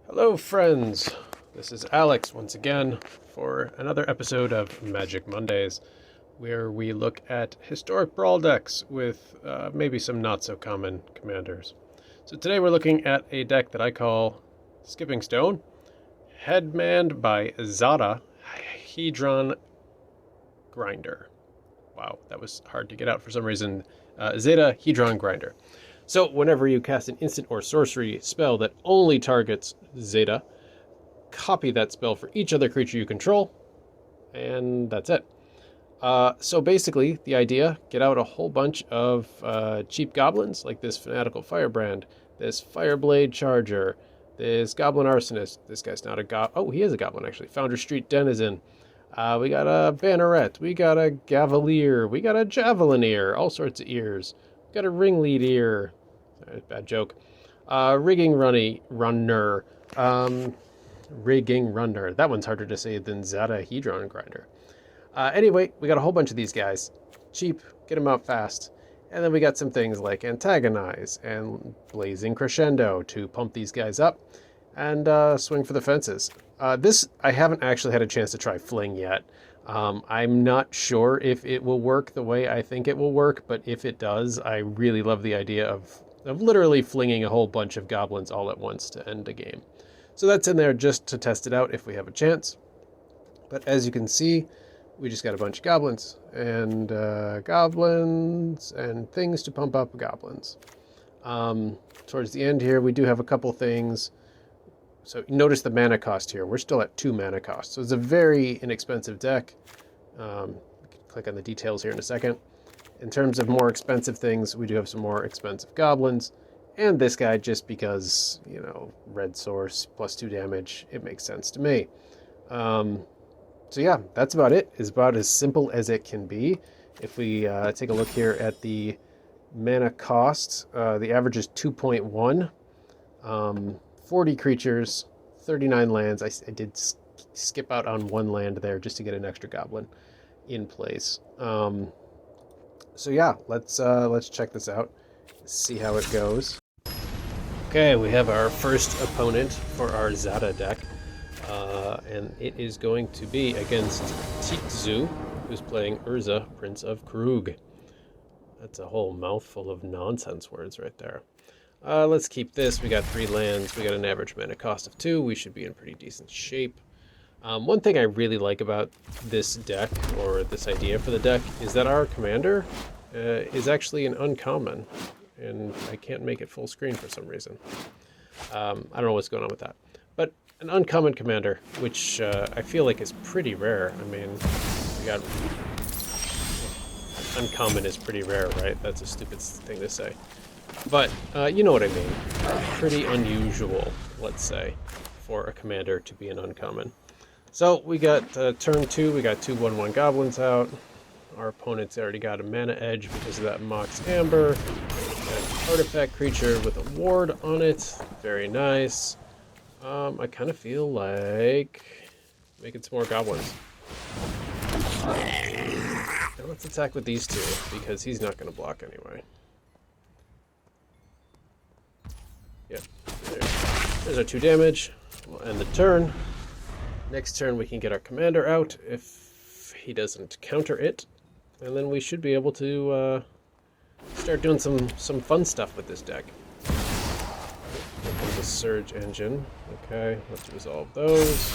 Hello, friends. This is Alex once again for another episode of Magic Mondays, where we look at Historic Brawl decks with maybe some not-so-common commanders. So today we're looking at a deck that I call Skipping Stone, headmanned by Zada, Hedron Grinder. Wow, that was hard to get out for some reason. Zada, Hedron Grinder. So whenever you cast an instant or sorcery spell that only targets Zada, copy that spell for each other creature you control, and that's it. So basically, the idea, get out a whole bunch of cheap goblins, like this Fanatical Firebrand, this Fireblade Charger, this Goblin Arsonist. This guy's not a goblin. Oh, he is a goblin, actually. Founder Street Denizen. We got a Banneret. We got a Gavalier. We got a Javelineer. All sorts of ears. We got a Ringlead Ear. Bad joke. Rigging Runner. Rigging Runner. That one's harder to say than Zada Hedron Grinder. Anyway, we got a whole bunch of these guys. Cheap, get them out fast. And then we got some things like Antagonize and Blazing Crescendo to pump these guys up and swing for the fences. This, I haven't actually had a chance to try Fling yet. I'm not sure if it will work the way I think it will work, but if it does, I really love the idea of literally flinging a whole bunch of goblins all at once to end a game. So that's in there just to test it out if we have a chance. But as you can see, we just got a bunch of goblins and things to pump up goblins. Towards the end here, we do have a couple things. So notice the mana cost here. We're still at 2 mana cost. So it's a very inexpensive deck. Click on the details here in a second. In terms of more expensive things, we do have some more expensive goblins. And this guy, just because, you know, red source, plus 2 damage, it makes sense to me. So yeah, that's about it. It's about as simple as it can be. If we take a look here at the mana cost, the average is 2.1. 40 creatures, 39 lands. I did skip out on 1 land there just to get an extra goblin in place. So yeah, let's check this out, see how it goes. Okay, we have our first opponent for our Zada deck. And it is going to be against Titzu, who's playing Urza, Prince of Krug. That's a whole mouthful of nonsense words right there. Let's keep this. We got 3 lands. We got an average mana cost of 2. We should be in pretty decent shape. One thing I really like about this deck, or this idea for the deck, is that our commander is actually an uncommon. And I can't make it full screen for some reason. I don't know what's going on with that. But an uncommon commander, which I feel like is pretty rare. I mean, we got... Uncommon is pretty rare, right? That's a stupid thing to say. But you know what I mean. Pretty unusual, let's say, for a commander to be an uncommon. So we got turn 2, we got 2 1/1 goblins out. Our opponent's already got a mana edge because of that Mox Amber. Got an artifact creature with a ward on it. Very nice. I kind of feel like making some more goblins. Now let's attack with these 2, because he's not going to block anyway. Yep, there's our 2 damage. We'll end the turn. Next turn we can get our commander out if he doesn't counter it. And then we should be able to start doing some fun stuff with this deck. Here comes a Surge Engine. Okay, let's resolve those.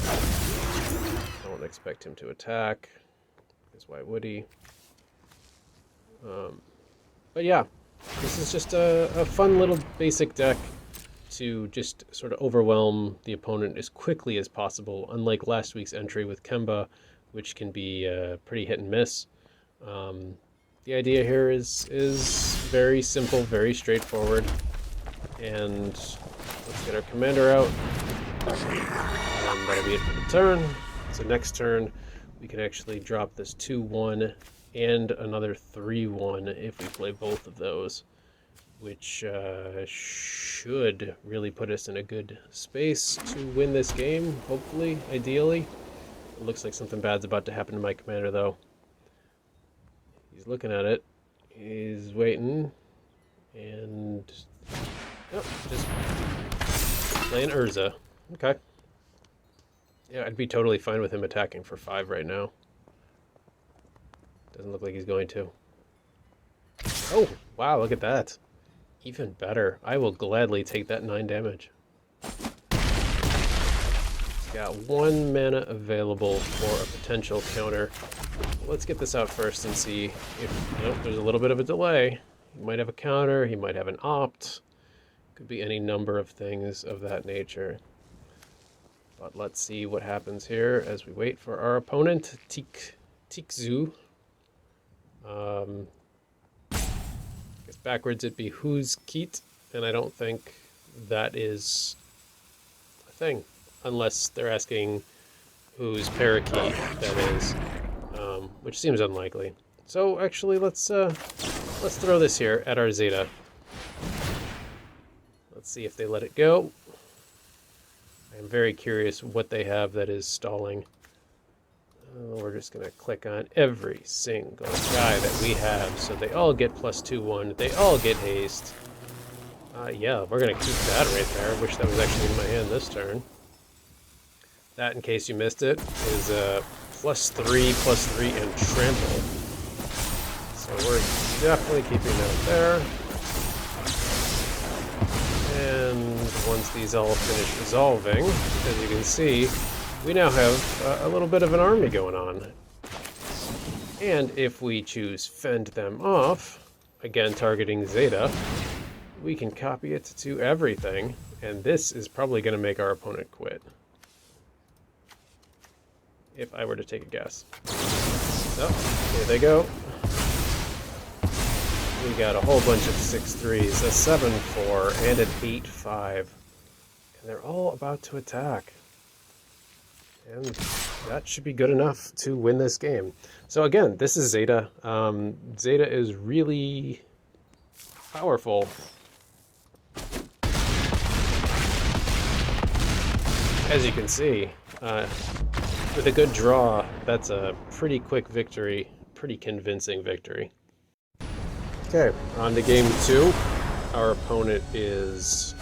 I don't expect him to attack, because why would he? But yeah, this is just a fun little basic deck to just sort of overwhelm the opponent as quickly as possible, unlike last week's entry with Kemba, which can be pretty hit and miss. The idea here is very simple, very straightforward. And let's get our commander out. And that'll be it for the turn. So next turn, we can actually drop this 2/1 and another 3/1 if we play both of those, which should really put us in a good space to win this game, hopefully, ideally. It looks like something bad's about to happen to my commander, though. He's looking at it. He's waiting. And... oh, just Playing Urza. Okay. Yeah, I'd be totally fine with him attacking for 5 right now. Doesn't look like he's going to. Oh, wow, look at that. Even better. I will gladly take that 9 damage. He's got 1 mana available for a potential counter. Let's get this out first and see if... Nope, there's a little bit of a delay. He might have a counter, he might have an opt. Could be any number of things of that nature. But let's see what happens here as we wait for our opponent, Tikzu. I guess backwards it'd be who's Keat, and I don't think that is a thing, unless they're asking whose parakeet that is, which seems unlikely. So actually, let's throw this here at our Zeta. Let's see if they let it go. I'm very curious what they have that is stalling. We're just going to click on every single guy that we have, so they all get +2/1. They all get haste. Yeah, we're going to keep that right there. I wish that was actually in my hand this turn. That, in case you missed it, is +3/+3 and trample. So we're definitely keeping that there. And once these all finish resolving, as you can see, we now have a little bit of an army going on. And if we choose Fend Them Off, again targeting Zeta, we can copy it to everything, and this is probably going to make our opponent quit. If I were to take a guess. So, here they go. We got a whole bunch of 6/3s, a 7/4, and an 8/5. And they're all about to attack. And that should be good enough to win this game. So again, this is Zeta. Zeta is really powerful. As you can see, with a good draw, that's a pretty quick victory, pretty convincing victory. Okay, on to game 2. Our opponent is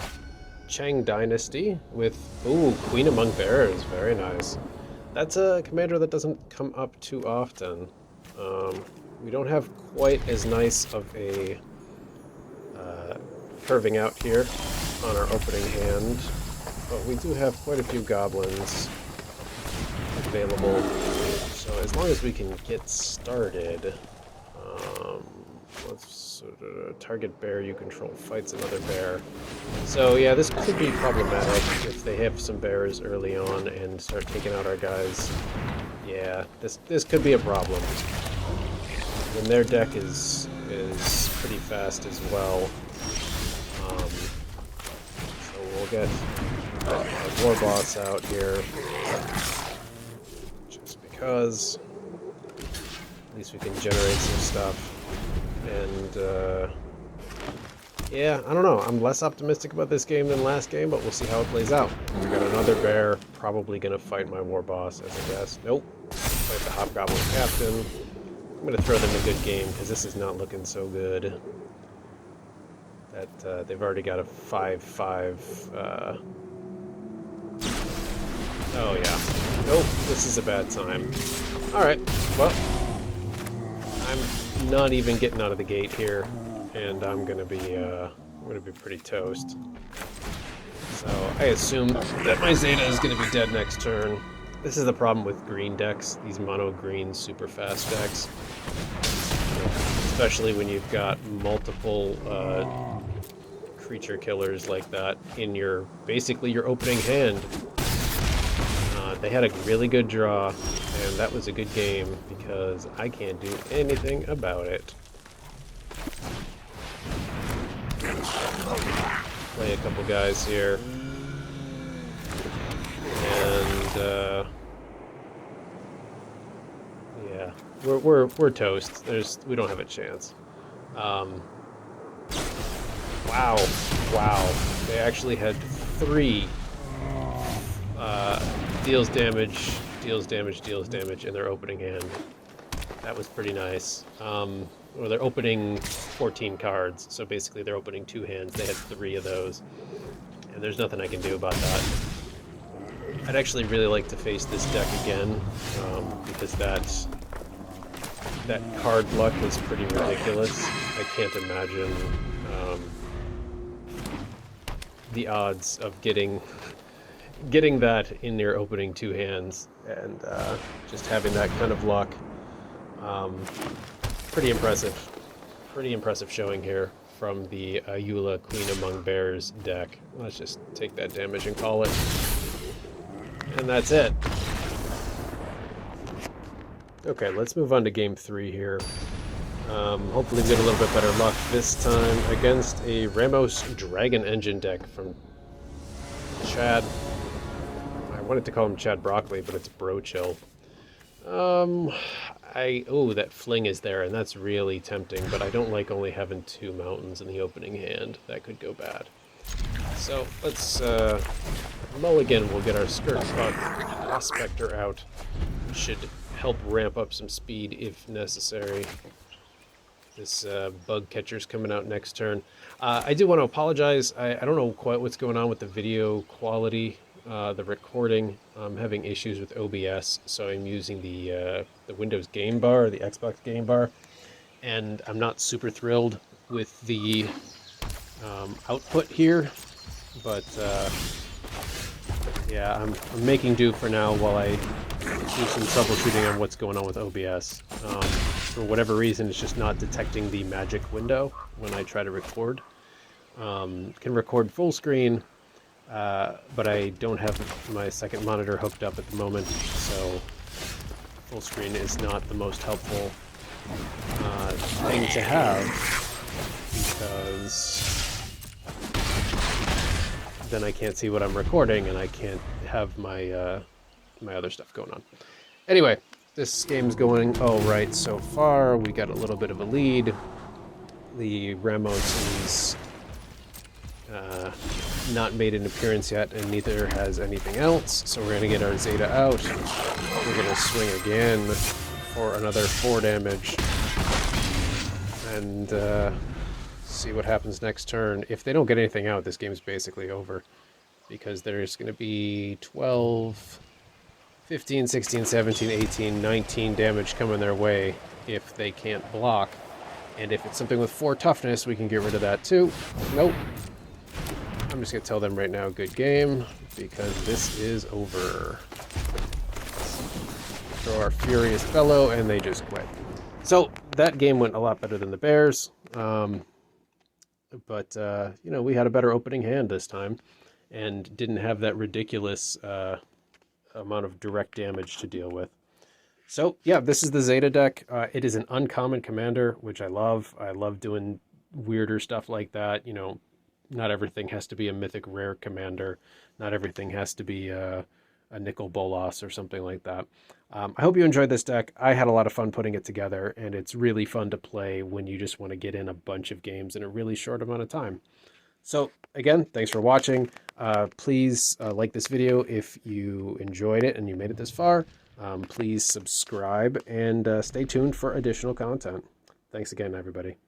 Chang Dynasty with, ooh, Queen Among Bears, very nice. That's a commander that doesn't come up too often. We don't have quite as nice of a curving out here on our opening hand, but we do have quite a few goblins available. So as long as we can get started, let's target bear you control fights another bear. So yeah, this could be problematic if they have some bears early on and start taking out our guys. Yeah, this could be a problem. And their deck is pretty fast as well. So we'll get a war boss out here just because at least we can generate some stuff. And yeah, I don't know. I'm less optimistic about this game than last game, but we'll see how it plays out. We got another bear, probably gonna fight my war boss as a guess. Nope. Fight the Hobgoblin Captain. I'm gonna throw them a good game because this is not looking so good. That they've already got a 5/5. Oh yeah. Nope. This is a bad time. All right. Well, I'm not even getting out of the gate here, and I'm gonna be pretty toast. So I assume that my Zeta is gonna be dead next turn. This is the problem with green decks, these mono green super fast decks. Especially when you've got multiple creature killers like that in basically your opening hand. They had a really good draw, and that was a good game because I can't do anything about it. Play a couple guys here. And yeah, we're toast. We don't have a chance. Wow. They actually had 3 deals damage in their opening hand. That was pretty nice. Or they're opening 14 cards, so basically they're opening 2 hands. They had 3 of those. and there's nothing I can do about that. I'd actually really like to face this deck again, because that card luck is pretty ridiculous. I can't imagine the odds of getting that in your opening 2 hands, and just having that kind of luck. Pretty impressive. Pretty impressive showing here from the Ayula Queen Among Bears deck. Let's just take that damage and call it. And that's it. Okay, let's move on to game 3 here. Hopefully get a little bit better luck this time against a Ramos Dragon Engine deck from Chad. I wanted to call him Chad Broccoli, but it's Bro Chill. Oh, that fling is there, and that's really tempting, but I don't like only having 2 mountains in the opening hand. That could go bad. So let's mulligan. We'll get our Skirt Bug Prospector out. Should help ramp up some speed if necessary. This bug catcher's coming out next turn. I do want to apologize. I don't know quite what's going on with the video quality, the recording. I'm having issues with OBS, so I'm using the Windows Game Bar, or the Xbox Game Bar, and I'm not super thrilled with the output here, but yeah, I'm making do for now while I do some troubleshooting on what's going on with OBS. For whatever reason, it's just not detecting the magic window when I try to record. Can record full screen, but I don't have my second monitor hooked up at the moment, so full screen is not the most helpful thing to have, because then I can't see what I'm recording and I can't have my my other stuff going on. Anyway, this game's going all right so far. We got a little bit of a lead. The Ramos is not made an appearance yet, and neither has anything else. So we're gonna get our Zada out. We're gonna swing again for another 4 damage, and see what happens next turn. If they don't get anything out, this game's basically over, because there's gonna be 12, 15, 16, 17, 18, 19 damage coming their way if they can't block. And if it's something with 4 toughness, we can get rid of that too. Nope. I'm just going to tell them right now, good game, because this is over. Throw our Furious Fellow, and they just quit. So that game went a lot better than the Bears. But you know, we had a better opening hand this time, and didn't have that ridiculous amount of direct damage to deal with. So yeah, this is the Zada deck. It is an uncommon commander, which I love. I love doing weirder stuff like that. You know, not everything has to be a mythic rare commander. Not everything has to be a Nicol Bolas or something like that. I hope you enjoyed this deck. I had a lot of fun putting it together, and it's really fun to play when you just want to get in a bunch of games in a really short amount of time. So again, thanks for watching. Please like this video if you enjoyed it and you made it this far. Please subscribe and stay tuned for additional content. Thanks again, everybody.